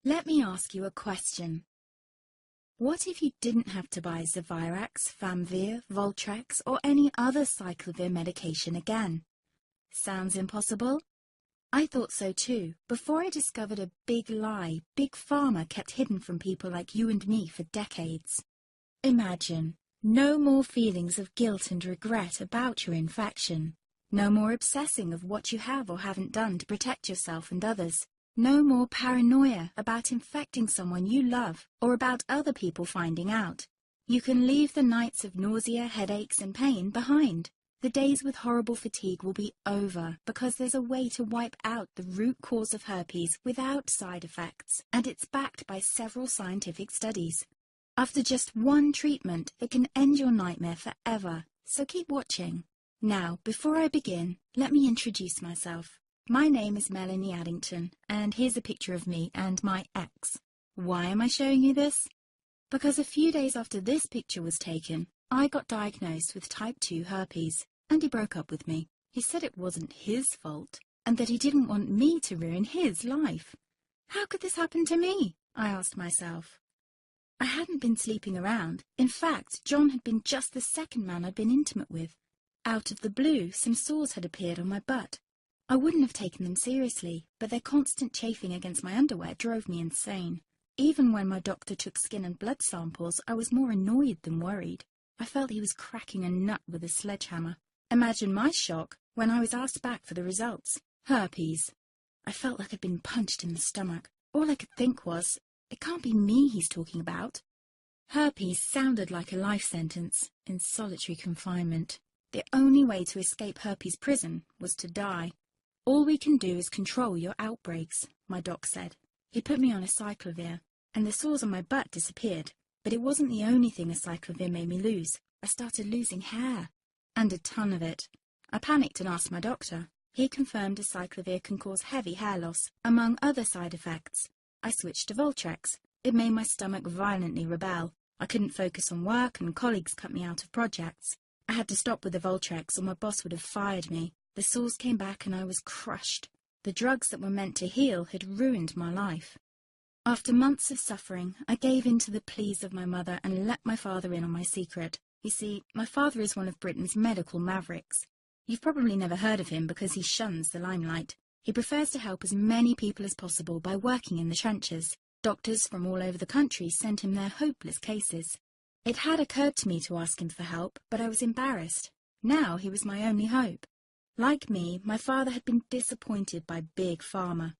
Let me ask you a question. What if you didn't have to buy Zevirax, Famvir, Voltrex, or any other cyclovir medication again? Sounds impossible? I thought so too, before I discovered a big lie Big Pharma kept hidden from people like you and me for decades. Imagine, no more feelings of guilt and regret about your infection. No more obsessing of what you have or haven't done to protect yourself and others. No more paranoia about infecting someone you love or about other people finding out. You can leave the nights of nausea, headaches and pain behind. The days with horrible fatigue will be over because there's a way to wipe out the root cause of herpes without side effects, and it's backed by several scientific studies. After just one treatment, it can end your nightmare forever, so keep watching. Now, before I begin, let me introduce myself. My name is Melanie Addington, and here's a picture of me and my ex. Why am I showing you this? Because a few days after this picture was taken, I got diagnosed with type 2 herpes, and he broke up with me. He said it wasn't his fault, and that he didn't want me to ruin his life. How could this happen to me? I asked myself. I hadn't been sleeping around. In fact, John had been just the second man I'd been intimate with. Out of the blue, some sores had appeared on my butt. I wouldn't have taken them seriously, but their constant chafing against my underwear drove me insane. Even when my doctor took skin and blood samples, I was more annoyed than worried. I felt he was cracking a nut with a sledgehammer. Imagine my shock when I was asked back for the results. Herpes. I felt like I'd been punched in the stomach. All I could think was, it can't be me he's talking about. Herpes sounded like a life sentence in solitary confinement. The only way to escape herpes prison was to die. All we can do is control your outbreaks, my doc said. He put me on a cyclovir, and the sores on my butt disappeared. But it wasn't the only thing a cyclovir made me lose. I started losing hair, and a ton of it. I panicked and asked my doctor. He confirmed a cyclovir can cause heavy hair loss, among other side effects. I switched to Voltrex. It made my stomach violently rebel. I couldn't focus on work, and colleagues cut me out of projects. I had to stop with the Voltrex, or my boss would have fired me. The sores came back and I was crushed. The drugs that were meant to heal had ruined my life. After months of suffering, I gave in to the pleas of my mother and let my father in on my secret. You see, my father is one of Britain's medical mavericks. You've probably never heard of him because he shuns the limelight. He prefers to help as many people as possible by working in the trenches. Doctors from all over the country sent him their hopeless cases. It had occurred to me to ask him for help, but I was embarrassed. Now he was my only hope. Like me, my father had been disappointed by Big Pharma.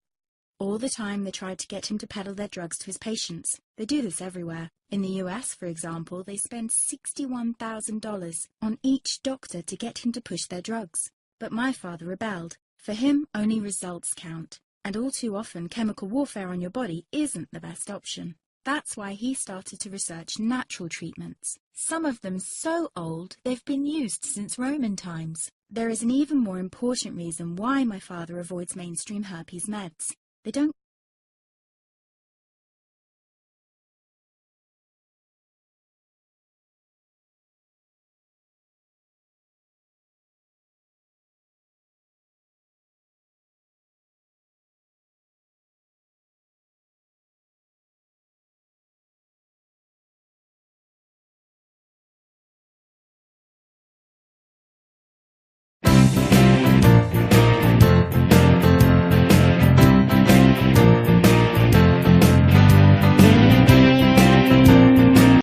All the time they tried to get him to peddle their drugs to his patients. They do this everywhere. In the US, for example, they spend $61,000 on each doctor to get him to push their drugs. But my father rebelled. For him, only results count. And all too often, chemical warfare on your body isn't the best option. That's why he started to research natural treatments. Some of them so old, they've been used since Roman times. There is an even more important reason why my father avoids mainstream herpes meds. They don't